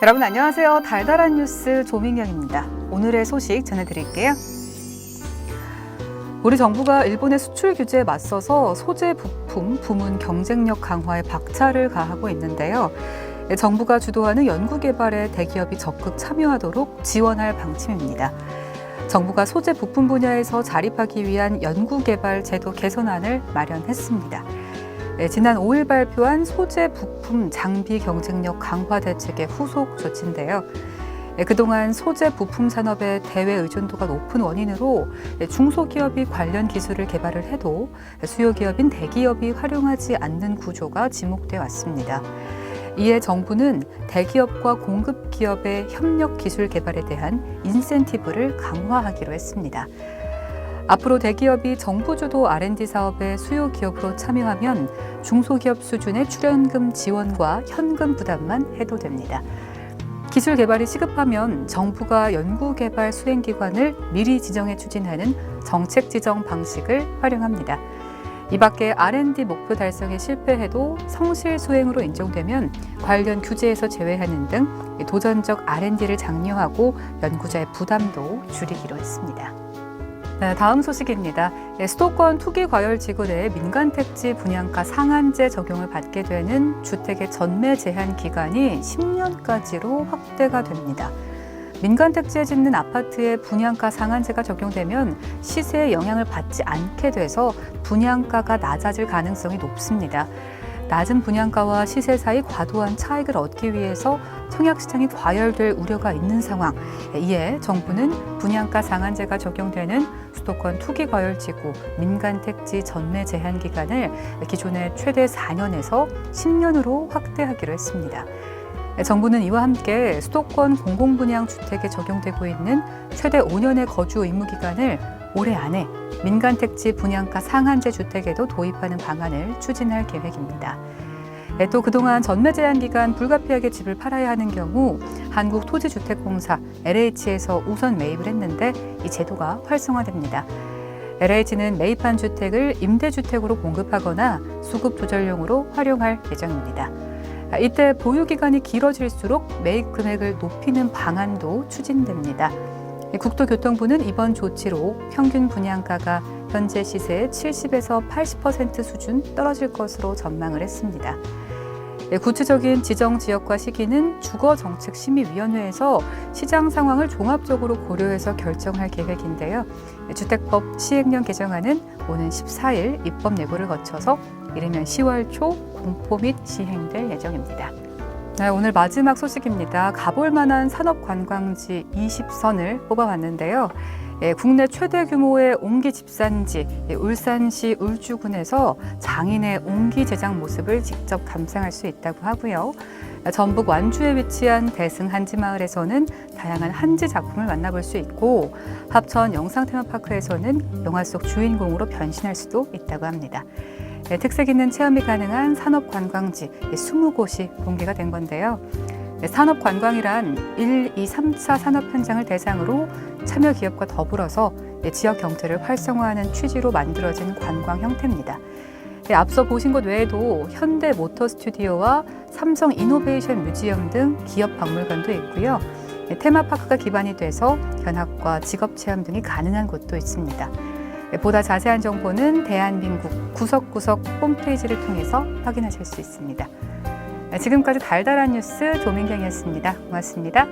여러분 안녕하세요. 달달한 뉴스 조민경입니다. 오늘의 소식 전해드릴게요. 우리 정부가 일본의 수출 규제에 맞서서 소재 부품, 부문 경쟁력 강화에 박차를 가하고 있는데요. 정부가 주도하는 연구개발에 대기업이 적극 참여하도록 지원할 방침입니다. 정부가 소재 부품 분야에서 자립하기 위한 연구개발 제도 개선안을 마련했습니다. 지난 5일 발표한 소재 부품 장비 경쟁력 강화 대책의 후속 조치인데요. 그동안 소재 부품 산업의 대외 의존도가 높은 원인으로 중소기업이 관련 기술을 개발을 해도 수요기업인 대기업이 활용하지 않는 구조가 지목돼 왔습니다. 이에 정부는 대기업과 공급기업의 협력 기술 개발에 대한 인센티브를 강화하기로 했습니다. 앞으로 대기업이 정부 주도 R&D 사업에 수요 기업으로 참여하면 중소기업 수준의 출연금 지원과 현금 부담만 해도 됩니다. 기술 개발이 시급하면 정부가 연구개발 수행기관을 미리 지정해 추진하는 정책 지정 방식을 활용합니다. 이 밖에 R&D 목표 달성에 실패해도 성실 수행으로 인정되면 관련 규제에서 제외하는 등 도전적 R&D를 장려하고 연구자의 부담도 줄이기로 했습니다. 다음 소식입니다. 수도권 투기과열지구 내 민간택지 분양가 상한제 적용을 받게 되는 주택의 전매 제한 기간이 10년까지로 확대가 됩니다. 민간택지에 짓는 아파트에 분양가 상한제가 적용되면 시세에 영향을 받지 않게 돼서 분양가가 낮아질 가능성이 높습니다. 낮은 분양가와 시세 사이 과도한 차익을 얻기 위해서 청약시장이 과열될 우려가 있는 상황. 이에 정부는 분양가 상한제가 적용되는 수도권 투기과열지구 민간택지 전매 제한 기간을 기존의 최대 4년에서 10년으로 확대하기로 했습니다. 정부는 이와 함께 수도권 공공분양주택에 적용되고 있는 최대 5년의 거주 의무 기간을 올해 안에 민간택지 분양가 상한제 주택에도 도입하는 방안을 추진할 계획입니다. 또 그동안 전매 제한 기간 불가피하게 집을 팔아야 하는 경우 한국토지주택공사 LH에서 우선 매입을 했는데 이 제도가 활성화됩니다. LH는 매입한 주택을 임대주택으로 공급하거나 수급 조절용으로 활용할 예정입니다. 이때 보유기간이 길어질수록 매입 금액을 높이는 방안도 추진됩니다. 국토교통부는 이번 조치로 평균 분양가가 현재 시세의 70에서 80% 수준 떨어질 것으로 전망을 했습니다. 구체적인 지정 지역과 시기는 주거정책심의위원회에서 시장 상황을 종합적으로 고려해서 결정할 계획인데요. 주택법 시행령 개정안은 오는 14일 입법 예고를 거쳐서 이르면 10월 초 공포 및 시행될 예정입니다. 오늘 마지막 소식입니다. 가볼 만한 산업관광지 20선을 뽑아봤는데요. 국내 최대 규모의 옹기 집산지 울산시 울주군에서 장인의 옹기 제작 모습을 직접 감상할 수 있다고 하고요. 전북 완주에 위치한 대승 한지마을에서는 다양한 한지 작품을 만나볼 수 있고 합천 영상테마파크에서는 영화 속 주인공으로 변신할 수도 있다고 합니다. 특색 있는 체험이 가능한 산업관광지 20곳이 공개가 된 건데요. 산업관광이란 1, 2, 3차 산업 현장을 대상으로 참여 기업과 더불어서 지역 경제를 활성화하는 취지로 만들어진 관광 형태입니다. 앞서 보신 것 외에도 현대 모터 스튜디오와 삼성 이노베이션 뮤지엄 등 기업 박물관도 있고요. 테마파크가 기반이 돼서 견학과 직업 체험 등이 가능한 곳도 있습니다. 보다 자세한 정보는 대한민국 구석구석 홈페이지를 통해서 확인하실 수 있습니다. 지금까지 달달한 뉴스 조민경이었습니다. 고맙습니다.